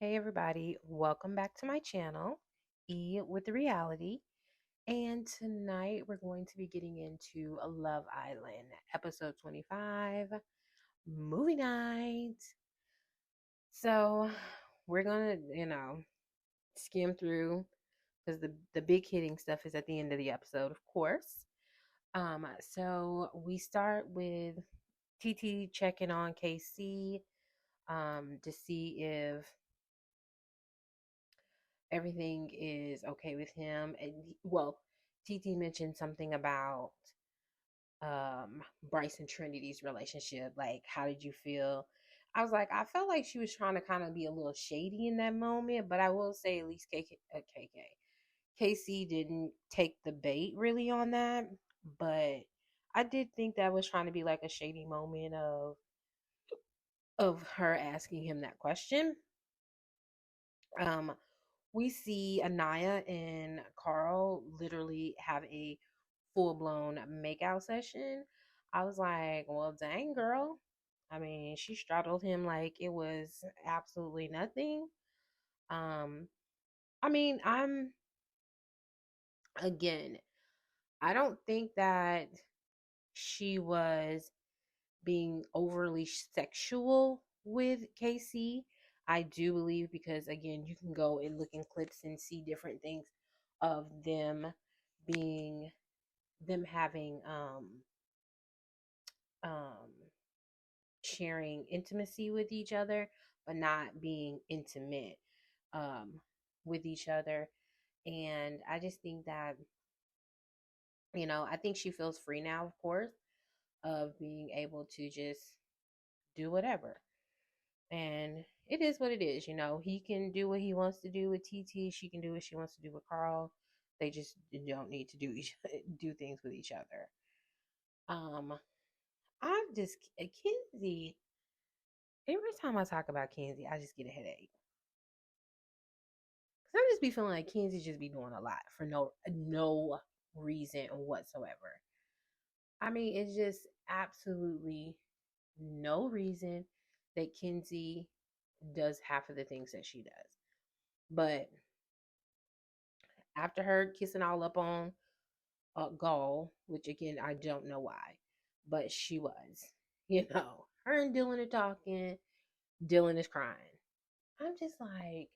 Hey everybody, welcome back to my channel, E with the Reality. And tonight we're going to be getting into a Love Island, episode 25, movie night. So we're gonna, skim through because the big hitting stuff is at the end of the episode, of course. So we start with TT checking on KC to see if everything is okay with him. And well, TT mentioned something about Bryce and Trinity's relationship. Like, how did you feel? I was like, I felt like she was trying to kind of be a little shady in that moment, but I will say at least KC didn't take the bait really on that. But I did think that was trying to be like a shady moment of her asking him that question. Um, we see Anaya and Carl literally have a full blown makeout session. I was like, well, dang, girl. I mean, she straddled him like it was absolutely nothing. Um, I mean, again, I don't think that she was being overly sexual with Casey. I do believe because again, you can go and look in clips and see different things of being them having um sharing intimacy with each other, but not being intimate um with each other. And I just think that, I think she feels free now, of course, of being able to just do whatever. And it is what it is. He can do what he wants to do with TT. She can do what she wants to do with Carl. They just don't need to do things with each other. Um, I'm just Kenzie. Every time I talk about Kenzie, I just get a headache. Cause I just be feeling like Kenzie just be doing a lot for no reason whatsoever. I mean, it's just absolutely no reason that Kenzie does half of the things that she does. But after her kissing all up on Gaul, which again I don't know why, but she was, her and Dylan are talking. Dylan is crying. I'm just like,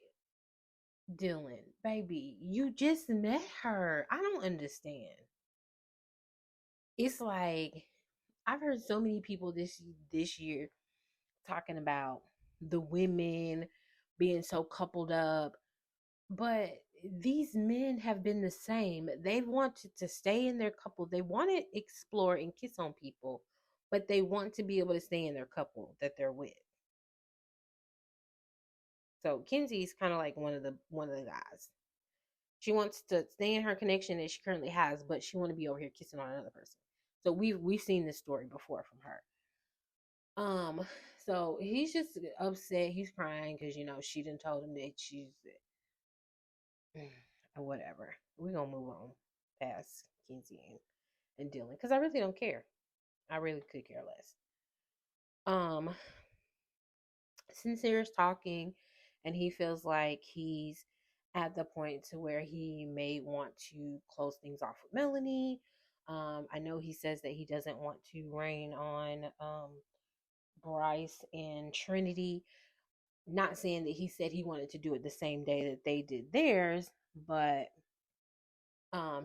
Dylan, baby, you just met her. I don't understand. It's like I've heard so many people this year talking about the women being so coupled up, but these men have been the same. They wanted to stay in their couple. They want to explore and kiss on people, but they want to be able to stay in their couple that they're with. So Kenzie's kind of like one of the guys. She wants to stay in her connection that she currently has, but she want to be over here kissing on another person. So we've seen this story before from her. So he's just upset. He's crying because she didn't told him that she's whatever. We're gonna move on past Kenzie and Dylan because I really don't care. I really could care less. Um, Sincere is talking, and he feels like he's at the point to where he may want to close things off with Melanie. I know he says that he doesn't want to rain on Bryce and Trinity. Not saying that he said he wanted to do it the same day that they did theirs, but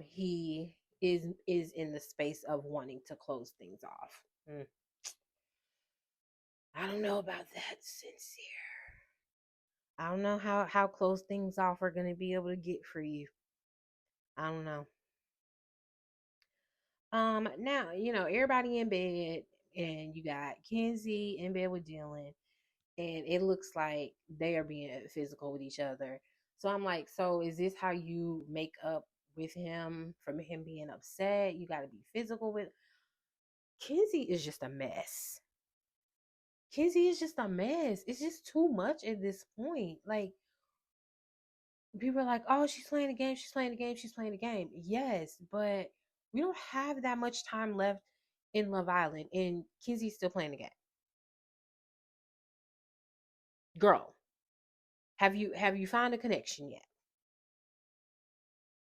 he is in the space of wanting to close things off. I don't know about that, Sincere. I don't know how close things off are gonna be able to get for you. I don't know. Now everybody in bed, and you got Kenzie in bed with Dylan, and it looks like they are being physical with each other. So I'm like, so is this how you make up with him from him being upset? You got to be physical with Kenzie is just a mess. Kenzie is just a mess. It's just too much at this point. Like, people are like, oh, she's playing the game, she's playing the game, she's playing the game. Yes, but we don't have that much time left in Love Island, and Kenzie's still playing the game. Girl, Have you found a connection yet?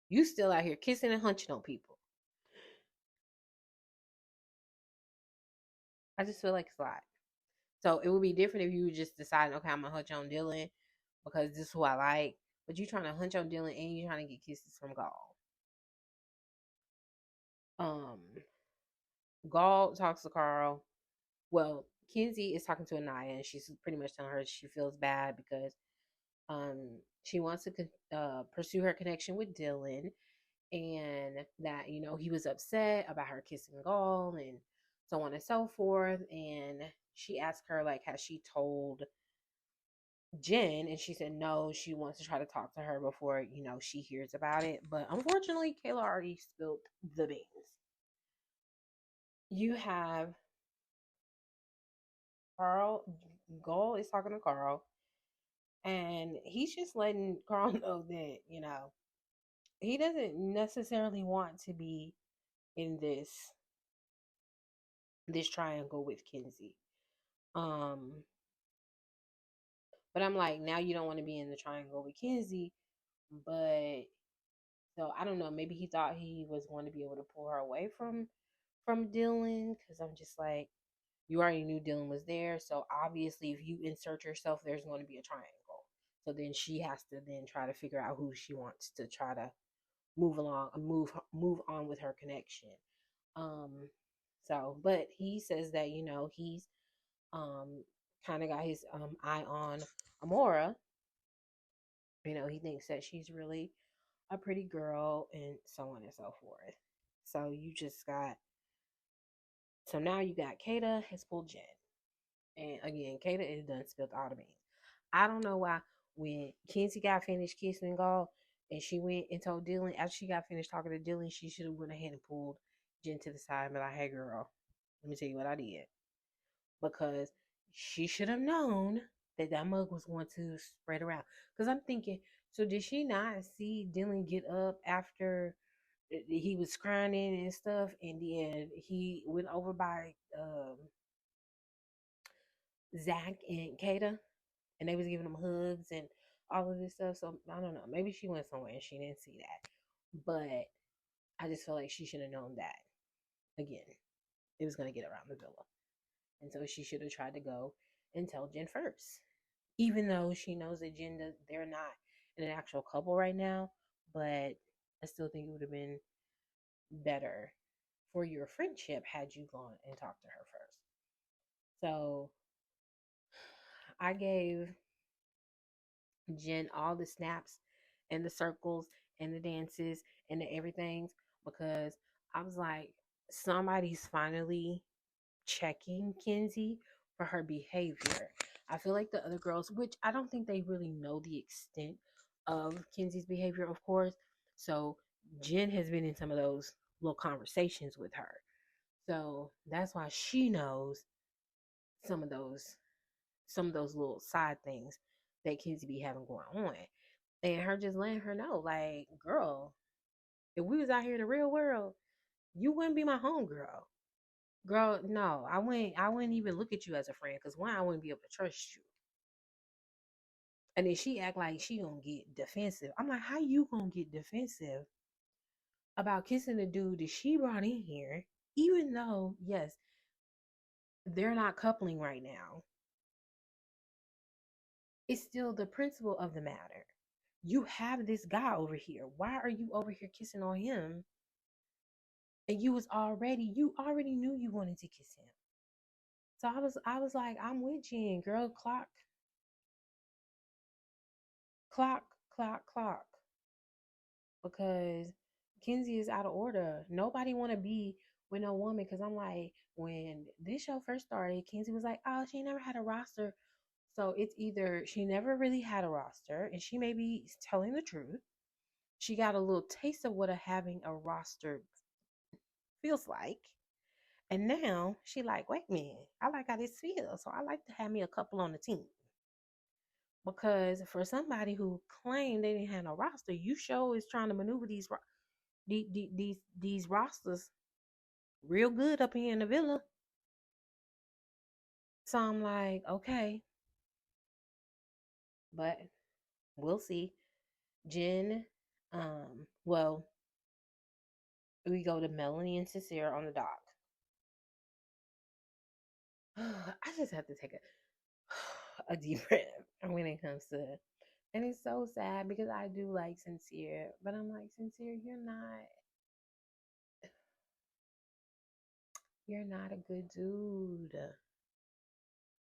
You still out here kissing and hunching on people. I just feel like it's a lot. So it would be different if you were just deciding, okay, I'm gonna hunch on Dylan because this is who I like. But you trying to hunch on Dylan and you trying to get kisses from Gaul. Um, Gaul talks to Carl. Well, Kenzie is talking to Anaya and she's pretty much telling her she feels bad because she wants to pursue her connection with Dylan, and that he was upset about her kissing Gaul and so on and so forth. And she asked her, like, has she told Jen? And she said no, she wants to try to talk to her before she hears about it. But unfortunately, Kayla already spilled the beans. You have Carl. Gaul is talking to Carl, and he's just letting Carl know that he doesn't necessarily want to be in this triangle with Kenzie. Um, but I'm like, now you don't want to be in the triangle with Kenzie, but so I don't know. Maybe he thought he was going to be able to pull her away from Dylan, because I'm just like, you already knew Dylan was there, so obviously if you insert yourself, there's going to be a triangle. So then she has to then try to figure out who she wants to try to move along, move on with her connection. Um, so, but he says that he's um kind of got his eye on Amora. He thinks that she's really a pretty girl and so on and so forth. So you just got so now you got Kata has pulled Jen. And again, Kata is done spilled all the beans. I don't know why when Kenzie got finished kissing Gaul and she went and told Dylan after she got finished talking to Dylan, she should have went ahead and pulled Jen to the side and be like, hey girl, let me tell you what I did. Because she should have known that that mug was going to spread around. Because I'm thinking, so did she not see Dylan get up after he was crying and stuff, and then he went over by Zach and Kata, and they was giving him hugs and all of this stuff. So I don't know. Maybe she went somewhere and she didn't see that, but I just feel like she should have known that again. It was gonna get around the villa, and so she should have tried to go and tell Jen first, even though she knows that they're not in an actual couple right now. But I still think it would have been better for your friendship had you gone and talked to her first. So I gave Jen all the snaps and the circles and the dances and the everything because I was like, somebody's finally checking Kenzie for her behavior. I feel like the other girls, which I don't think they really know the extent of Kenzie's behavior, of course. So Jen has been in some of those little conversations with her. So that's why she knows some of those little side things that Kenzie be having going on. And her just letting her know, like, girl, if we was out here in the real world, you wouldn't be my homegirl. Girl, no, I wouldn't even look at you as a friend because one, I wouldn't be able to trust you. And then she act like she gonna get defensive. I'm like, how you gonna get defensive about kissing the dude that she brought in here, even though, yes, they're not coupling right now. It's still the principle of the matter. You have this guy over here. Why are you over here kissing on him? And you already knew you wanted to kiss him. So I was like, I'm with Jen, girl. Clock. Because Kenzie is out of order. Nobody want to be with no woman. Because I'm like, when this show first started, Kenzie was like, oh, she never had a roster. So it's either she never really had a roster, and she may be telling the truth. She got a little taste of what having a roster feels like. And now she like, wait a minute, I like how this feels. So I like to have me a couple on the team. Because for somebody who claimed they didn't have no roster, you show is trying to maneuver these rosters real good up here in the villa. So I'm like, okay. But We'll see. Jen, well, we go to Melanie and Sincere on the dock. I just have to take a deep breath when it comes to, and it's so sad because I do like Sincere, but I'm like, Sincere, you're not a good dude.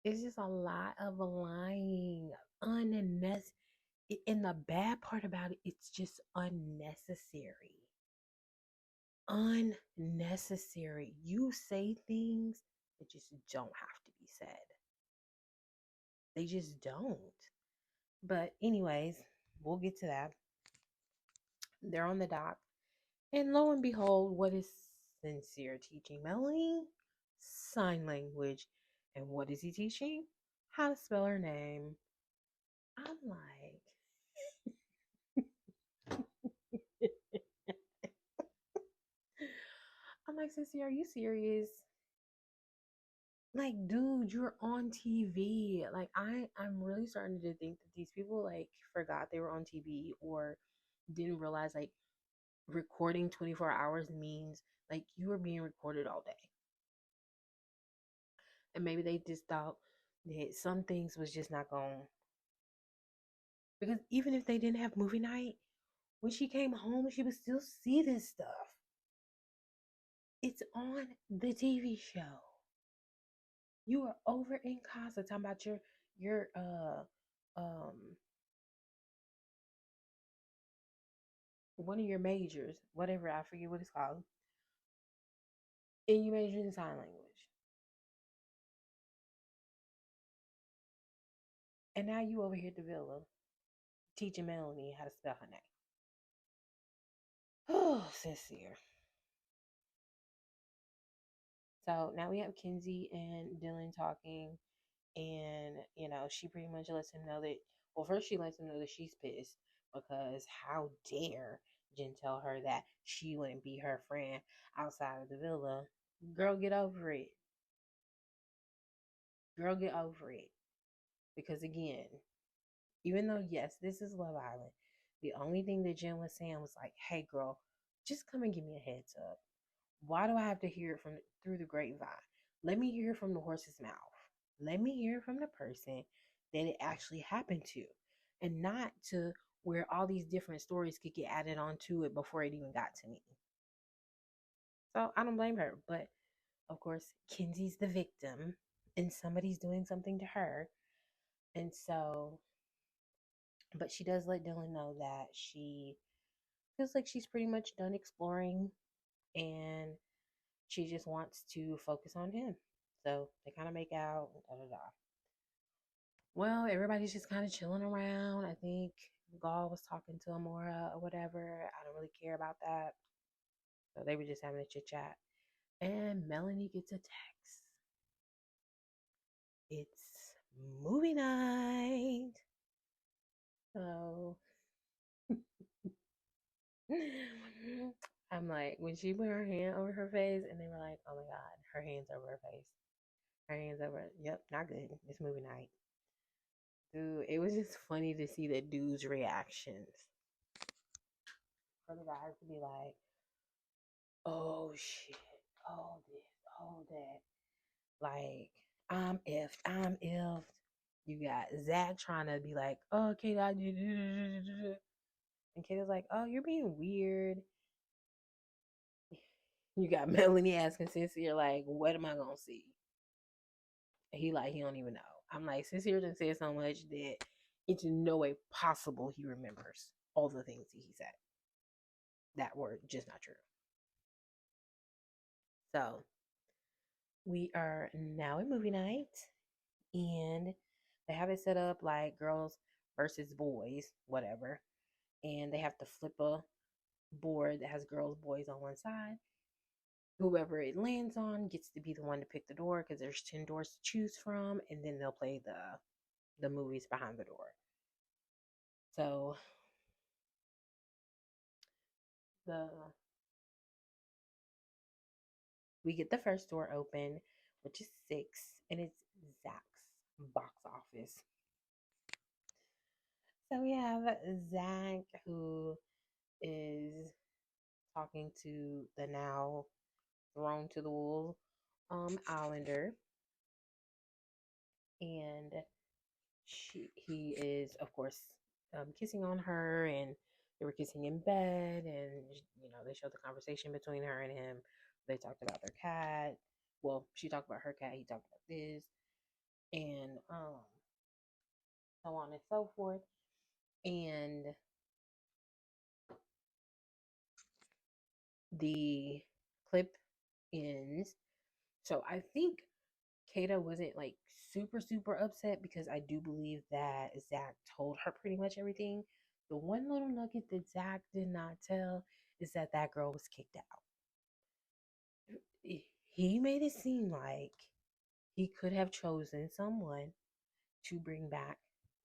It's just a lot of lying, unnecessary. And the bad part about it, it's just unnecessary. Unnecessary. You say things that just don't have to be said. They just don't. But, anyways, we'll get to that. They're on the dock. And lo and behold, what is Sincere teaching Melanie? Sign language. And what is he teaching? How to spell her name. I'm like, Sincere, are you serious? Like, dude, you're on TV. Like, I'm really starting to think that these people like forgot they were on TV or didn't realize like recording 24 hours means like you were being recorded all day. And maybe they just thought that some things was just not going, because even if they didn't have movie night, when she came home, she would still see this stuff. It's on the TV show. You are over in Casa talking about your um one of your majors, whatever, I forget what it's called, and you majored in sign language. And now you over here at the villa teaching Melanie how to spell her name. Oh, Sincere. So now we have Kenzie and Dylan talking, and she pretty much lets him know that. Well, first she lets him know that she's pissed because how dare Jen tell her that she wouldn't be her friend outside of the villa. Girl, get over it. Girl, get over it. Because again, even though yes, this is Love Island, the only thing that Jen was saying was like, "Hey, girl, just come and give me a heads up. Why do I have to hear it from through the grapevine? Let me hear it from the horse's mouth. Let me hear it from the person that it actually happened to, and not to where all these different stories could get added onto it before it even got to me." So I don't blame her, but of course, Kenzie's the victim, and somebody's doing something to her, and so. But she does let Dylan know that she feels like she's pretty much done exploring and she just wants to focus on him. So they kind of make out, da da da. Well, everybody's just kind of chilling around. I think Gaul was talking to Amora or whatever. I don't really care about that. So they were just having a chit chat. And Melanie gets a text. It's movie night. So I'm like, when she put her hand over her face, and they were like, oh my God, her hand's over her face. Her hand's over, yep, not good. It's movie night. Dude, it was just funny to see the dude's reactions. For the guys to be like, oh shit, oh this, oh that. Like, I'm effed. You got Zach trying to be like, oh, Kate, I did. And Kate was like, oh, you're being weird. You got Melanie asking Sincere, like, what am I gonna see? And he don't even know. I'm like, Sincere done said so much that it's in no way possible he remembers all the things that he said that were just not true. So we are now in movie night, and they have it set up like girls versus boys, whatever. And they have to flip a board that has girls, boys on one side. Whoever it lands on gets to be the one to pick the door because there's 10 doors to choose from, and then they'll play the movies behind the door. So the we get the first door open, which is 6, and it's Zach's box office. So we have Zach, who is talking to the now thrown to the wolves Islander, and he is, of course, kissing on her, and they were kissing in bed, and they showed the conversation between her and him. They talked about their cat. Well, she talked about her cat. He talked about this, and so on and so forth. And the clip ends. So I think Kata wasn't like super, super upset because I do believe that Zach told her pretty much everything. The one little nugget that Zach did not tell is that that girl was kicked out. He made it seem like he could have chosen someone to bring back,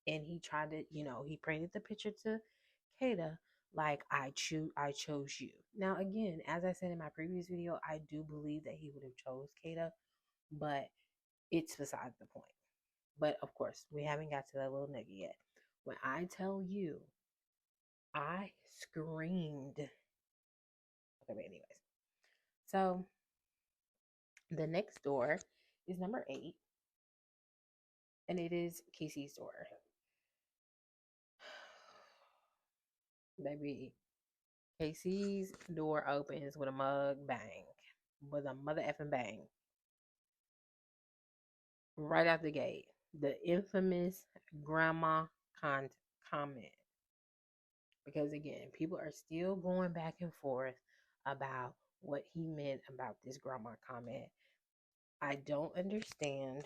and he tried to, he painted the picture to Kata like I chose you. Now again, as I said in my previous video, I do believe that he would have chose Kata, but it's besides the point. But of course, we haven't got to that little nugget yet. When I tell you, I screamed. Okay, but anyways. So the next door is number 8, and it is Casey's door. Baby, Casey's door opens with a mug bang. With a mother effing bang. Right out the gate. The infamous grandma comment. Because again, people are still going back and forth about what he meant about this grandma comment. I don't understand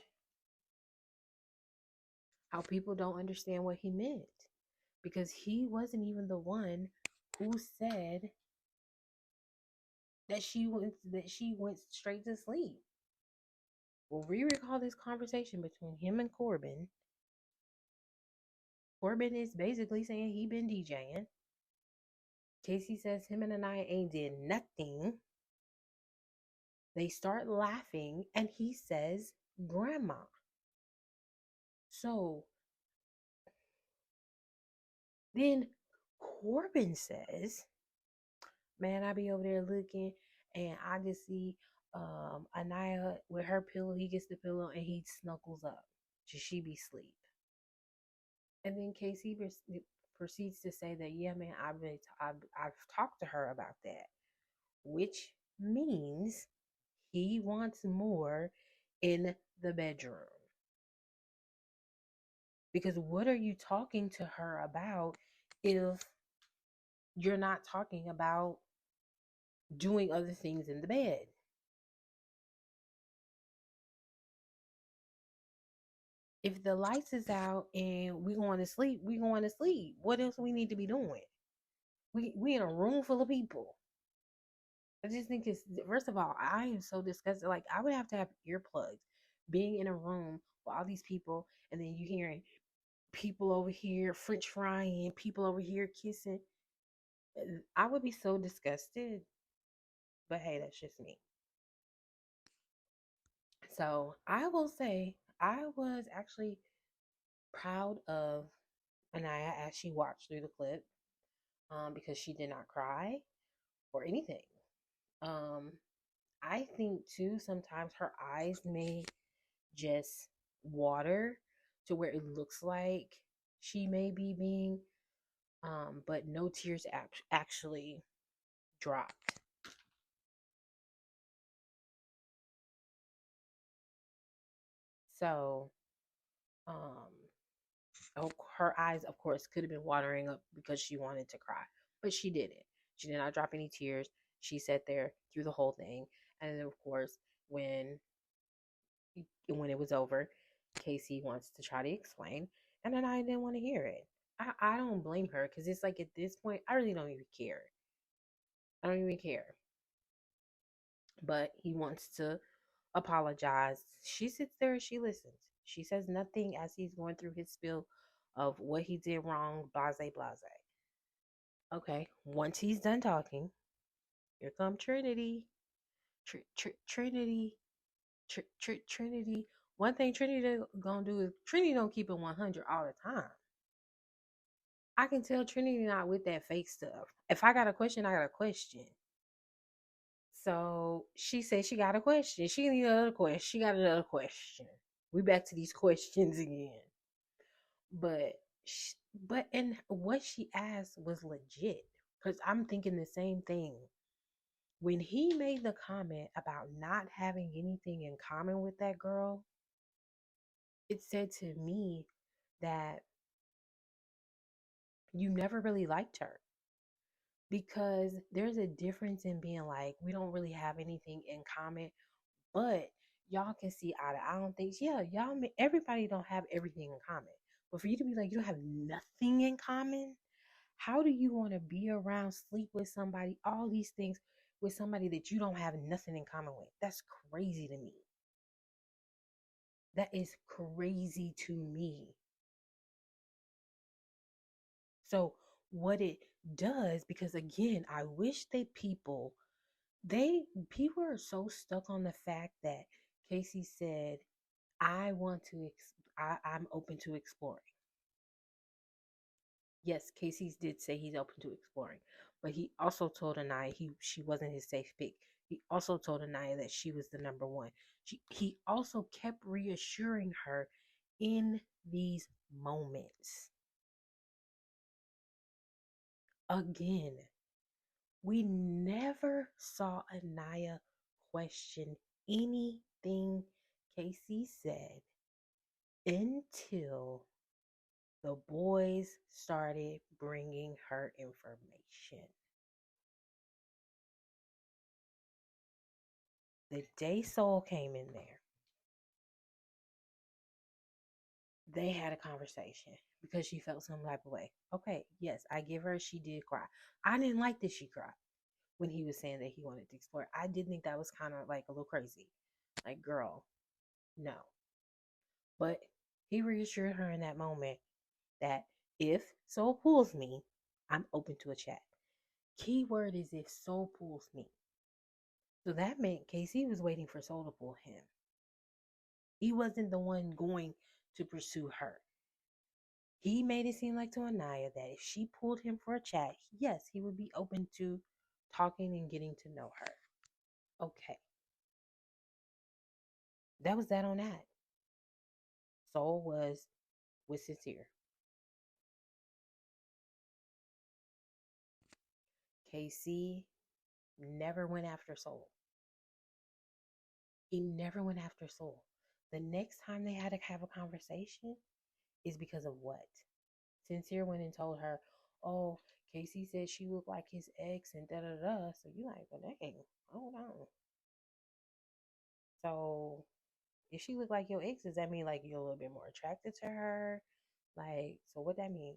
how people don't understand what he meant, because he wasn't even the one who said that she went straight to sleep. Well, we recall this conversation between him and Corbin. Corbin is basically saying he been DJing. Casey says him and Anaya ain't did nothing. They start laughing, and he says grandma. So then Corbin says, man, I be over there looking, and I just see Anaya with her pillow. He gets the pillow and he snuggles up. Should she be asleep? And then Casey proceeds to say that, yeah, man, I've talked to her about that, which means he wants more in the bedroom. Because what are you talking to her about if you're not talking about doing other things in the bed? If the lights is out and we going to sleep, we going to sleep. What else we need to be doing? We in a room full of people. I just think it's, first of all, I am so disgusted. Like, I would have to have earplugs being in a room with all these people, and then you hearing people over here French frying, people over here kissing. I would be so disgusted. But hey, that's just me. So I will say I was actually proud of Anaya as she watched through the clip, because she did not cry or anything. Um, I think too sometimes her eyes may just water to where it looks like she may be being, but no tears actually dropped. So, um, oh, her eyes, of course, could have been watering up because she wanted to cry, but she didn't. She did not drop any tears. She sat there through the whole thing, and then, of course, when it was over, Casey wants to try to explain, and then I didn't want to hear it. I don't blame her, because it's like at this point, I really don't even care. I don't even care. But he wants to apologize. She sits there and she listens. She says nothing as he's going through his spiel of what he did wrong, blase, blase. Okay, once he's done talking, here come Trinity. Trinity. Trinity. One thing Trinity gonna do is Trinity don't keep it 100 all the time. I can tell Trinity not with that fake stuff. If I got a question, I got a question. So she said she got a question. She need another question. She got another question. We back to these questions again. But and what she asked was legit. Cause I'm thinking the same thing. When he made the comment about not having anything in common with that girl, it said to me that you never really liked her. Because there's a difference in being like, we don't really have anything in common, but y'all can see eye to eye on things. Yeah, everybody don't have everything in common. But for you to be like, you don't have nothing in common, how do you want to be around, sleep with somebody, all these things with somebody that you don't have nothing in common with? That's crazy to me. That is crazy to me. So, what it does, because again, I wish people are so stuck on the fact that Casey said, I want to, I'm open to exploring. Yes, Casey did say he's open to exploring, but he also told Anaya she wasn't his safe pick. He also told Anaya that she was the number one. He also kept reassuring her in these moments. Again, we never saw Anaya question anything Casey said until the boys started bringing her information. The day Soul came in there, they had a conversation because she felt some type of way. Okay, yes, I give her, she did cry. I didn't like that she cried when he was saying that he wanted to explore. I did think that was kind of like a little crazy. Like, girl, no. But he reassured her in that moment that if Soul pulls me, I'm open to a chat. Key word is if Soul pulls me. So that meant Casey was waiting for Soul to pull him. He wasn't the one going to pursue her. He made it seem like to Anaya that if she pulled him for a chat, yes, he would be open to talking and getting to know her. Okay. That was that on that. Soul was sincere. Casey never went after Soul. He never went after Soul. The next time they had to have a conversation is because of what? Sincere went and told her, oh, Casey said she looked like his ex and da da da. So you like, well, dang, hold on. So if she looked like your ex, does that mean like you're a little bit more attracted to her? Like, so what that mean?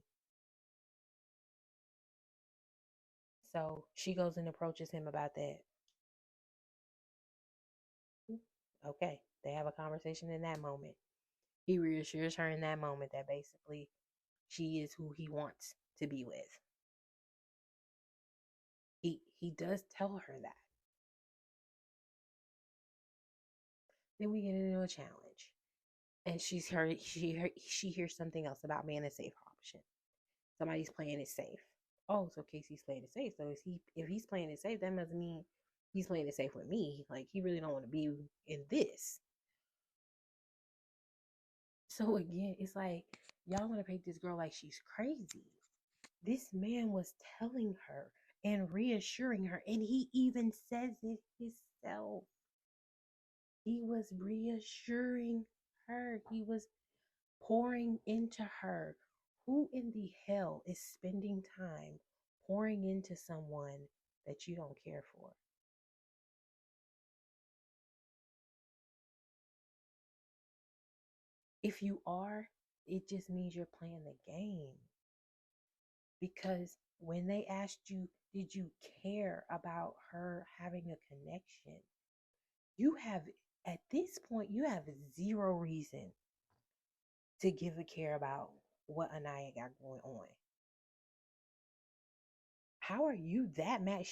So she goes and approaches him about that. Okay, they have a conversation in that moment. He reassures her in that moment that basically she is who he wants to be with. He does tell her that. Then we get into a challenge, and she hears something else about being a safe option. Somebody's playing it safe. Oh, so Casey's playing it safe. So if he's playing it safe, that must mean he's playing it safe with me. Like he really don't want to be in this. So again, it's like y'all want to paint this girl like she's crazy. This man was telling her and reassuring her, and he even says it himself. He was reassuring her. He was pouring into her. Who in the hell is spending time pouring into someone that you don't care for? If you are, it just means you're playing the game. Because when they asked you, did you care about her having a connection? You have, at this point, you have zero reason to give a care about what Anaya got going on. How are you that mad?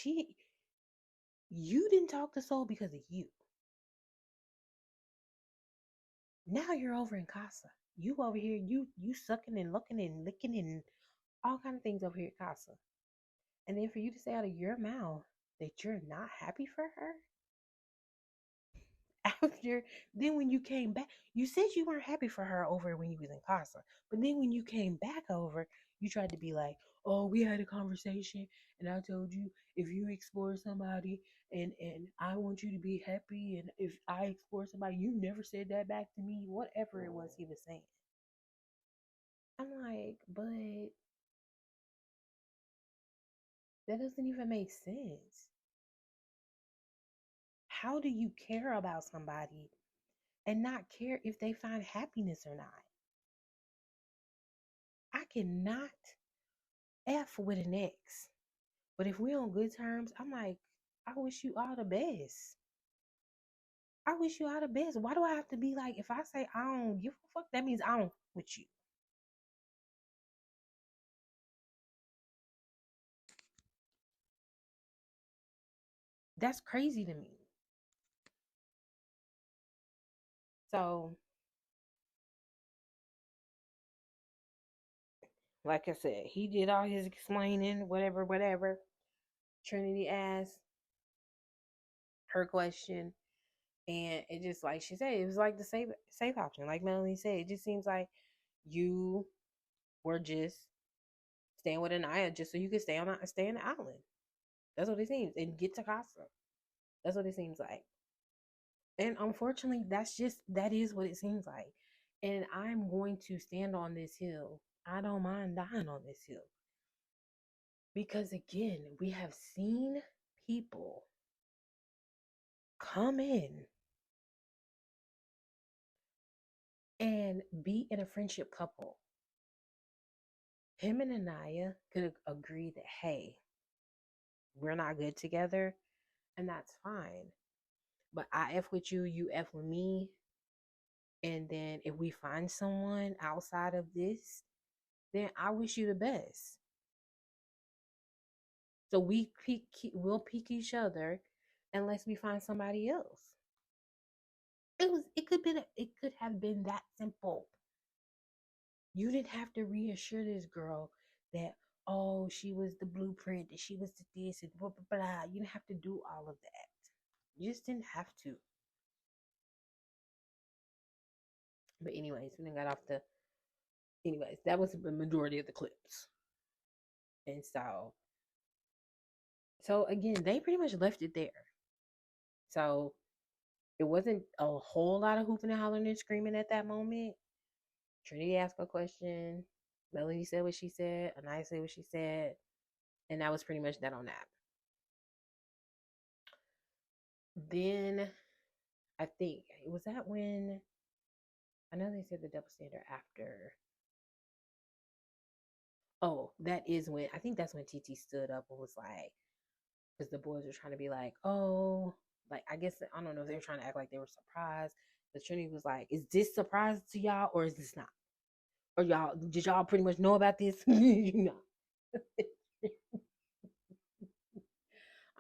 You didn't talk to Soul because of you. Now you're over in Casa. You over here, you sucking and looking and licking and all kind of things over here at Casa. And then for you to say out of your mouth that you're not happy for her after, then when you came back, you said you weren't happy for her over when you was in Casa. But then when you came back over, you tried to be like, oh, we had a conversation and I told you if you explore somebody and I want you to be happy, and if I explore somebody, you never said that back to me, whatever it was he was saying. I'm like, but that doesn't even make sense. How do you care about somebody and not care if they find happiness or not? I cannot F with an ex. But if we're on good terms, I'm like, I wish you all the best. I wish you all the best. Why do I have to be like, if I say I don't give a fuck, that means I don't with you? That's crazy to me. So, like I said, he did all his explaining, whatever, whatever. Trinity asked her question, and it just like she said, it was like the safe option. Like Melanie said, it just seems like you were just staying with Anaya just so you could stay on the island. That's what it seems, and get to Casa. That's what it seems like. And unfortunately, that is what it seems like. And I'm going to stand on this hill. I don't mind dying on this hill. Because again, we have seen people come in and be in a friendship couple. Him and Anaya could agree that, hey, we're not good together, and that's fine. But I F with you, you F with me. And then if we find someone outside of this, then I wish you the best. So we'll pick each other unless we find somebody else. It could have been that simple. You didn't have to reassure this girl that, oh, she was the blueprint, that she was the this and blah blah blah. You didn't have to do all of that. You just didn't have to. But anyways, we didn't got off the anyways, that was the majority of the clips. And so again, they pretty much left it there. So it wasn't a whole lot of hooping and hollering and screaming at that moment. Trinity asked a question. Melody said what she said. Anaya said what she said. And that was pretty much that on that. Then I think was that when I know they said the double standard after. Oh, that is when I think that's when TT stood up and was like, because the boys were trying to be like, oh, like I guess I don't know if they were trying to act like they were surprised. But Trinity was like, is this surprise to y'all or is this not? Or y'all did y'all pretty much know about this? You know. I'm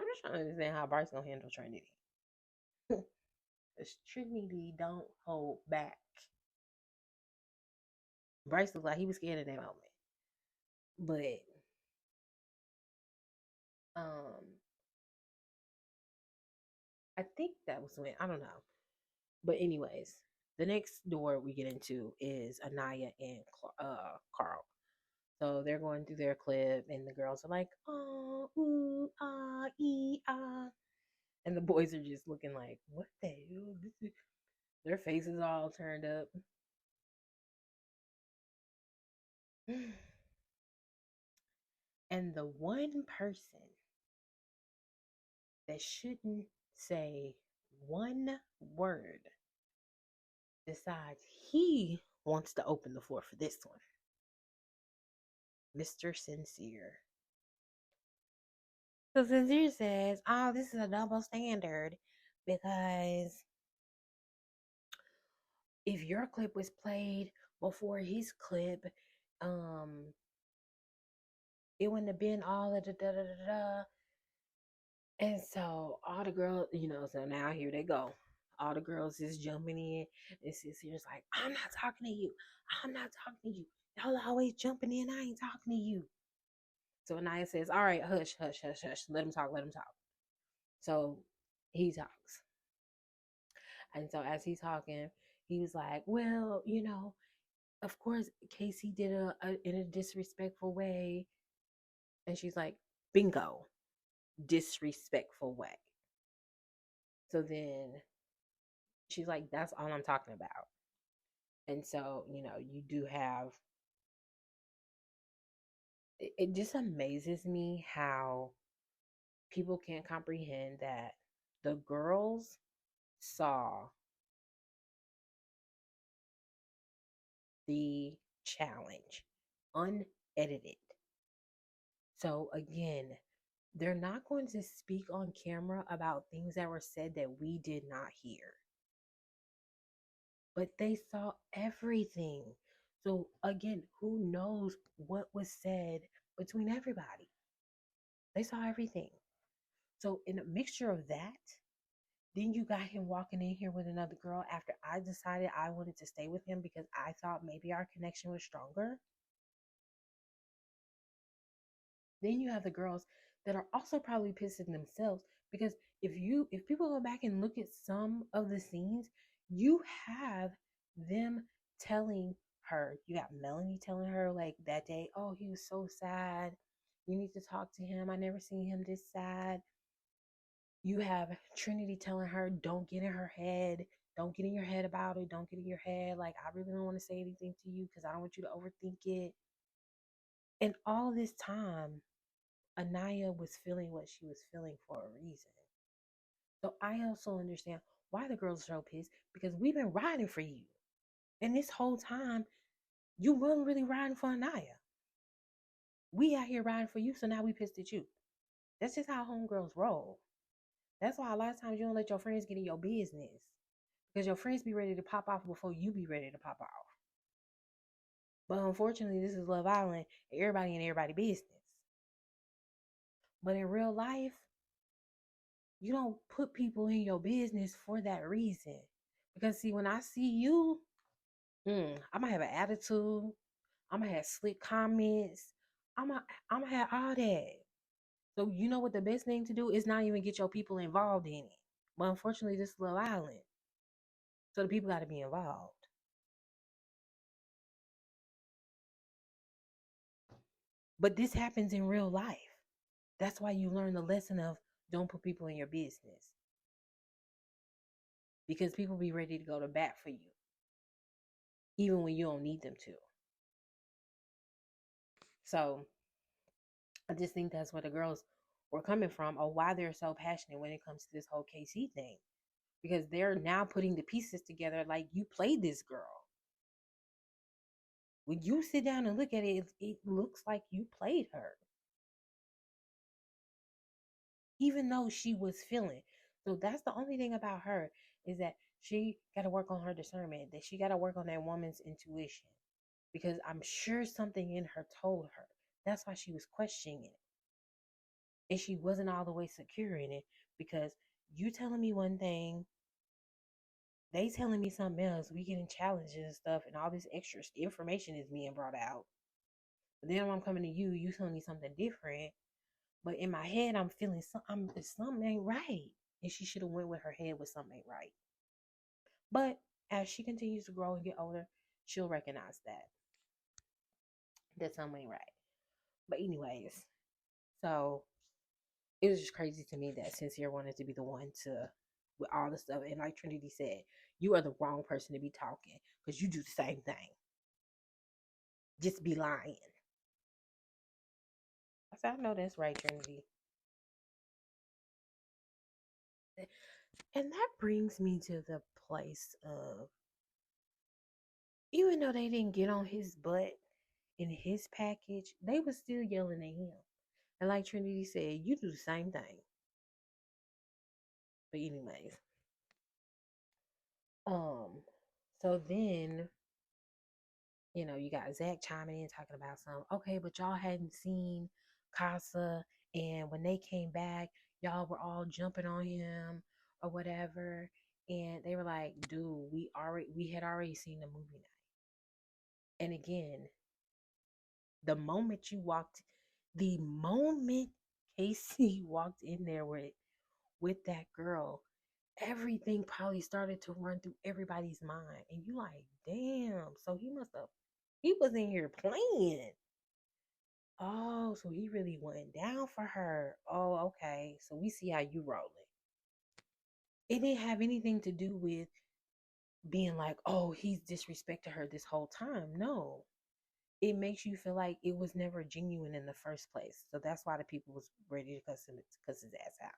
just trying to understand how Bryce gonna handle Trinity. Because Trinity don't hold back. Bryce looked like he was scared in that moment. But um I think that was when I don't know. But anyways, the next door we get into is Anaya and Carl. So they're going through their clip, and the girls are like, "Oh, ooh, ah, ee, ah," and the boys are just looking like, "What the hell?" Their faces all turned up. And the one person that shouldn't say one word decides he wants to open the floor for this one. Mr. Sincere. So Sincere says, oh, this is a double standard because if your clip was played before his clip, it wouldn't have been all of the da da da da. And so all the girls, so now here they go. All the girls is jumping in. And Sincere's like, I'm not talking to you. I'm not talking to you. Y'all always jumping in. I ain't talking to you. So Anaya says, all right, hush, hush, hush, hush. Let him talk, let him talk. So he talks. And so as he's talking, he was like, well, of course, Casey did in a disrespectful way. And she's like, bingo, disrespectful way. So then she's like, that's all I'm talking about. And so, you do have, it just amazes me how people can't comprehend that the girls saw the challenge unedited. So again, they're not going to speak on camera about things that were said that we did not hear. But they saw everything. So again, who knows what was said between everybody? They saw everything. So in a mixture of that, then you got him walking in here with another girl after I decided I wanted to stay with him because I thought maybe our connection was stronger. Then you have the girls that are also probably pissing themselves because if people go back and look at some of the scenes, you have them telling her, you got Melanie telling her like that day, oh, he was so sad. You need to talk to him. I never seen him this sad. You have Trinity telling her, don't get in her head. Don't get in your head about it. Don't get in your head. Like, I really don't want to say anything to you because I don't want you to overthink it. And all this time, Anaya was feeling what she was feeling for a reason. So I also understand why the girls are so pissed because we've been riding for you. And this whole time, you weren't really riding for Anaya. We out here riding for you, so now we pissed at you. That's just how homegirls roll. That's why a lot of times you don't let your friends get in your business because your friends be ready to pop off before you be ready to pop off. But unfortunately, this is Love Island. Everybody in everybody's business. But in real life, you don't put people in your business for that reason. Because see, when I see you, I'm gonna have an attitude. I'm gonna have slick comments. I'm gonna have all that. So you know what the best thing to do is not even get your people involved in it. But unfortunately, this is Love Island, so the people got to be involved. But this happens in real life. That's why you learn the lesson of don't put people in your business because people be ready to go to bat for you, even when you don't need them to. So I just think that's where the girls were coming from or why they're so passionate when it comes to this whole KC thing. Because they're now putting the pieces together like you played this girl. When you sit down and look at it, it looks like you played her. Even though she was feeling. So that's the only thing about her is that she got to work on her discernment, that she got to work on that woman's intuition. Because I'm sure something in her told her. That's why she was questioning it. And she wasn't all the way secure in it because you telling me one thing, they telling me something else, we getting challenges and stuff, and all this extra information is being brought out. But then when I'm coming to you, you telling me something different. But in my head, I'm feeling something ain't right. And she should have went with her head with something ain't right. But as she continues to grow and get older, she'll recognize that something ain't right. But anyways, so it was just crazy to me that Sincere wanted to be the one to with all the stuff. And like Trinity said, you are the wrong person to be talking because you do the same thing. Just be lying. I said, I know that's right, Trinity. And that brings me to the place of even though they didn't get on his butt in his package, they were still yelling at him. And like Trinity said, you do the same thing. But anyways, so then, you got Zach chiming in talking about some, okay, but y'all hadn't seen Casa, and when they came back, y'all were all jumping on him or whatever. And they were like, dude, we had already seen the movie night. And again, the moment you walked The moment Casey walked in there with that girl, everything probably started to run through everybody's mind. And you like, damn, so he was in here playing. Oh, so he really went down for her. Oh, okay. So we see how you rolling. It didn't have anything to do with being like, oh, he's disrespected her this whole time. No. It makes you feel like it was never genuine in the first place. So that's why the people was ready to cuss his ass out.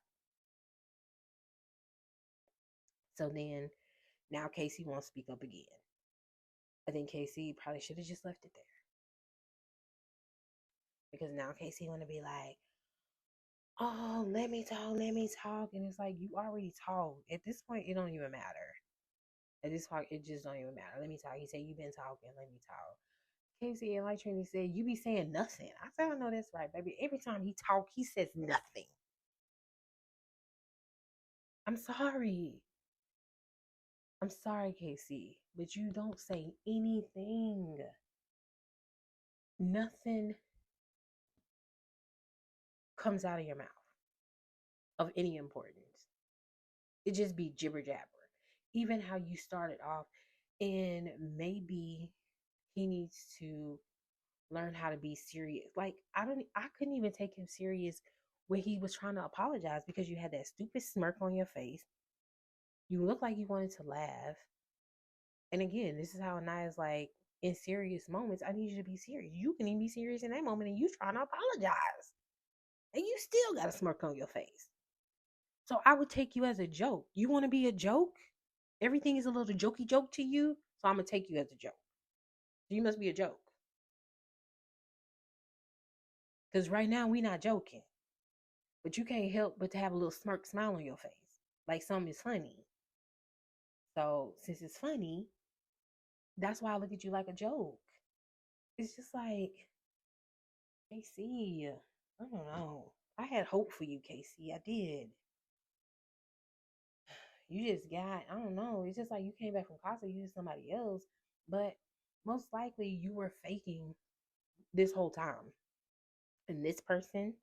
So then now Casey won't speak up again. I think Casey probably should have just left it there. Because now Casey wanna be like, oh, let me talk. And it's like you already talked. At this point, it don't even matter. At this point, it just don't even matter. Let me talk. He said, you've been talking, let me talk. Casey and like Trini said, you be saying nothing. I said, I know that's right, baby. Every time he talk, he says nothing. I'm sorry. I'm sorry, Casey, but you don't say anything. Nothing comes out of your mouth of any importance. It just be jibber jabber. Even how you started off, and maybe he needs to learn how to be serious. Like I couldn't even take him serious when he was trying to apologize because you had that stupid smirk on your face. You look like you wanted to laugh. And again, this is how Anaya's like, in serious moments, I need you to be serious. You can even be serious in that moment and you trying to apologize. And you still got a smirk on your face. So I would take you as a joke. You want to be a joke? Everything is a little jokey joke to you. So I'm going to take you as a joke. You must be a joke. Because right now we not joking. But you can't help but to have a little smirk smile on your face. Like something is funny. So since it's funny, that's why I look at you like a joke. It's just like, KC, I don't know. I had hope for you, Casey. I did. You just got, I don't know. It's just like you came back from Casa, you just somebody else. But most likely you were faking this whole time. And this person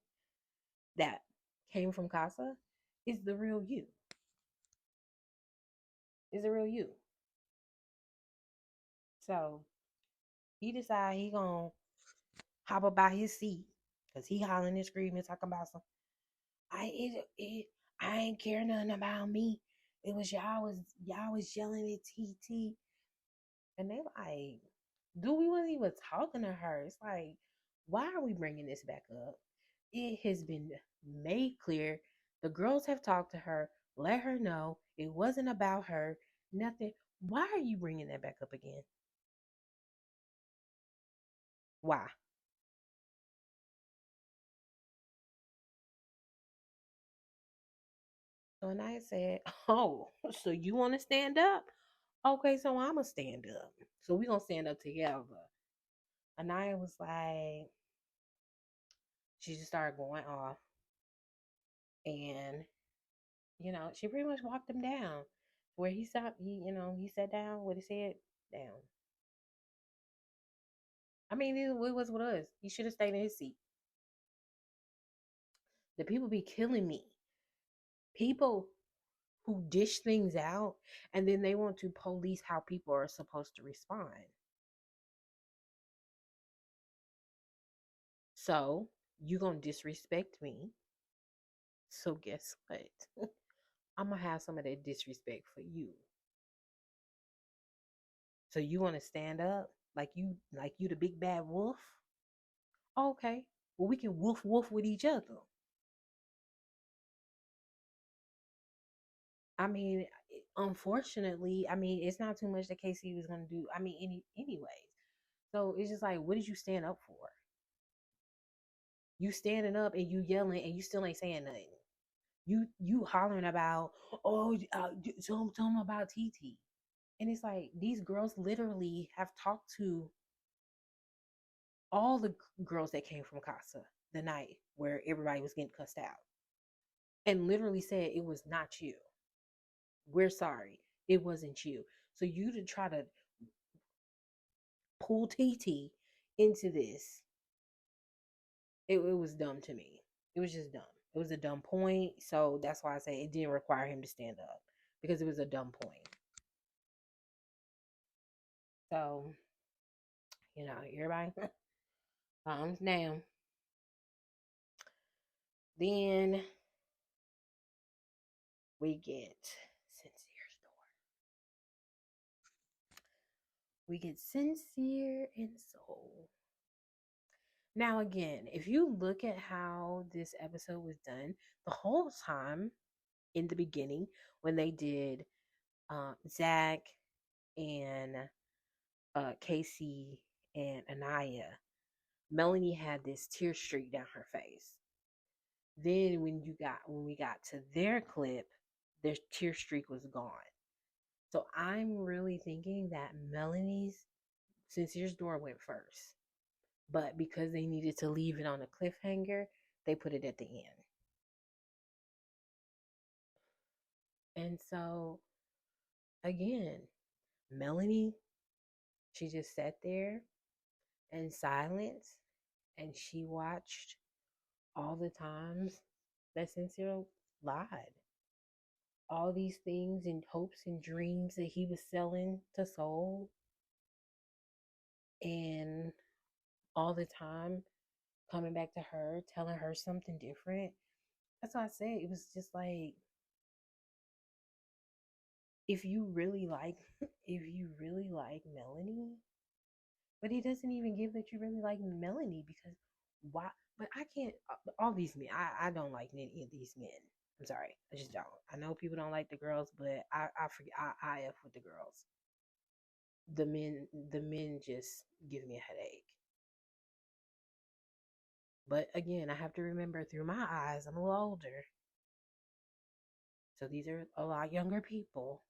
that came from Casa is the real you. Is the real you. So he decided he gonna hop up by his seat because he hollering and screaming, talking about some I ain't care nothing about me. It was y'all was yelling at TT. And they like, dude, we wasn't even talking to her. It's like, why are we bringing this back up? It has been made clear. The girls have talked to her, let her know it wasn't about her, nothing. Why are you bringing that back up again? Why? So and I said, oh, so you want to stand up? Okay, so I'm going to stand up. So we're going to stand up together. Anaya was like, she just started going off. And she pretty much walked him down where he sat. He sat down with his head down. I mean, it was with us. He should have stayed in his seat. The people be killing me. People who dish things out and then they want to police how people are supposed to respond. So you gonna disrespect me. So guess what? I'm gonna have some of that disrespect for you. So you want to stand up like you the big bad wolf? Okay. Well, we can woof woof with each other. I mean, unfortunately, I mean, it's not too much that Casey was gonna do. I mean, anyways. So it's just like, what did you stand up for? You standing up and you yelling and you still ain't saying nothing. You hollering about, oh, tell them about TT. And it's like these girls literally have talked to all the girls that came from Casa the night where everybody was getting cussed out, and literally said it was not you. We're sorry, it wasn't you. So you to try to pull TT into this it was dumb to me. It was just dumb. It was a dumb point. So that's why I say it didn't require him to stand up because it was a dumb point. So, everybody calms down. Then we get Sincere's door. We get Sincere and Soul. Now, again, if you look at how this episode was done, the whole time in the beginning, when they did Zach and Casey and Anaya, Melanie had this tear streak down her face. Then when we got to their clip, their tear streak was gone. So I'm really thinking that Melanie's Sincere's door went first. But because they needed to leave it on a cliffhanger, they put it at the end. And so again, Melanie, she just sat there in silence and she watched all the times that Sincere lied. All these things and hopes and dreams that he was selling to Soul, and all the time coming back to her, telling her something different. That's why I said it was just like, if you really like if you really like Melanie, but he doesn't even give that you really like Melanie, because why? But I can't. All these men, I don't like any of these men. I'm sorry, I just don't. I know people don't like the girls, but I forget. I f with the girls. The men just give me a headache. But again, I have to remember through my eyes, I'm a little older. So these are a lot younger people.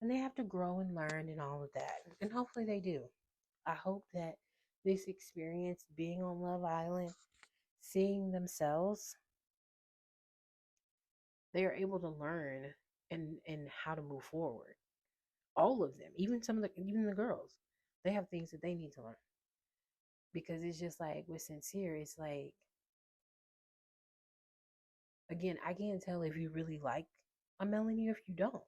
And they have to grow and learn and all of that. And hopefully they do. I hope that this experience being on Love Island, seeing themselves, they are able to learn and how to move forward. All of them, even the girls, they have things that they need to learn. Because it's just like with Sincere, it's like, again, I can't tell if you really like a Melanie or if you don't.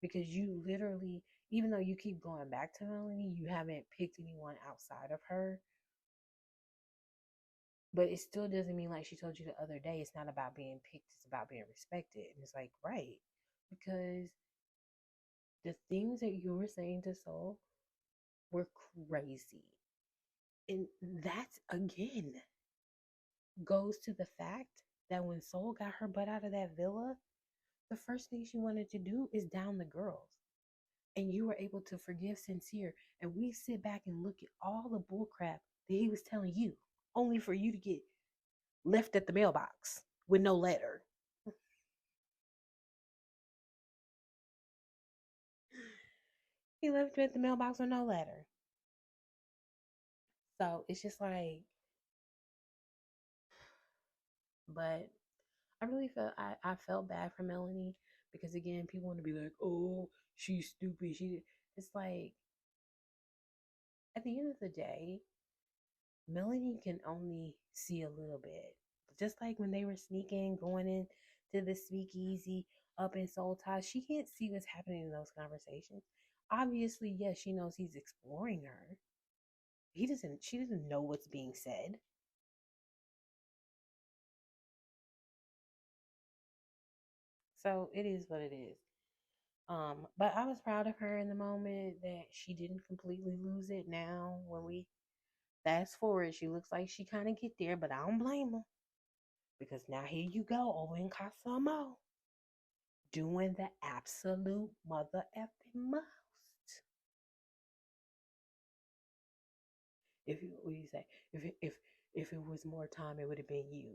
Because you literally, even though you keep going back to Melanie, you haven't picked anyone outside of her. But it still doesn't mean, like she told you the other day, it's not about being picked, it's about being respected. And it's like, right. Because the things that you were saying to Soul were crazy. And that, again, goes to the fact that when Soul got her butt out of that villa, the first thing she wanted to do is down the girls. And you were able to forgive Sincere. And we sit back and look at all the bullcrap that he was telling you, only for you to get left at the mailbox with no letter. He left you at the mailbox with no letter. So it's just like, but I really I felt bad for Melanie, because again, people want to be like, oh, she's stupid. It's like, at the end of the day, Melanie can only see a little bit. Just like when they were sneaking, going in to the speakeasy up in Soul Ties, she can't see what's happening in those conversations. Obviously, yes, she knows he's exploring her. She doesn't know what's being said. So it is what it is. But I was proud of her in the moment that she didn't completely lose it. Now, when we fast forward, she looks like she kind of get there, but I don't blame her, because now here you go over in Casa Mo, doing the absolute mother effing most. What do you say? If it was more time, it would have been you.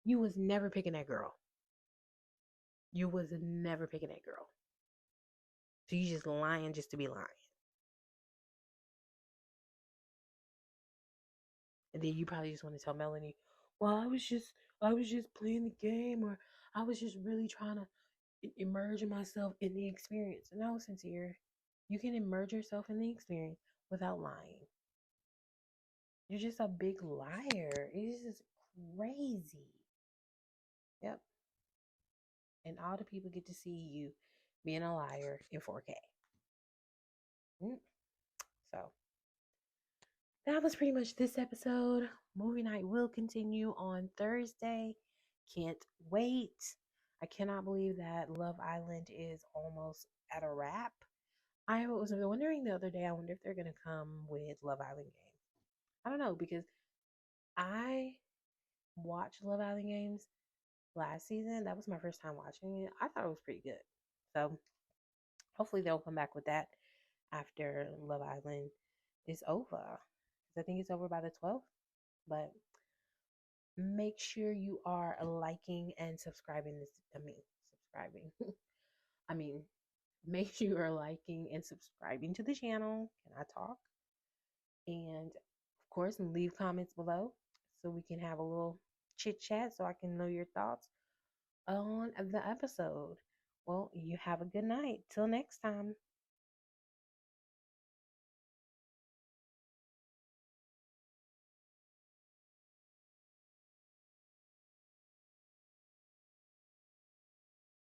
You was never picking that girl. You was never picking that girl. So you just lying just to be lying. And then you probably just want to tell Melanie, well, I was just playing the game, or I was just really trying to immerse myself in the experience. No, Sincere, you can immerse yourself in the experience without lying. You're just a big liar. It's just crazy. Yep. And all the people get to see you being a liar in 4K. Mm. So that was pretty much this episode. Movie night will continue on Thursday. Can't wait. I cannot believe that Love Island is almost at a wrap. I was wondering the other day, I wonder if they're going to come with Love Island games. I don't know, because I watched Love Island games last season. That was my first time watching it. I thought it was pretty good. So hopefully they'll come back with that after Love Island is over. 'Cause I think it's over by the 12th. But make sure you are liking and subscribing this. Subscribing. I mean, make sure you are liking and subscribing to the channel. Can I talk? And of course, leave comments below so we can have a little chit chat so I can know your thoughts on the episode. Well, you have a good night. Till next time.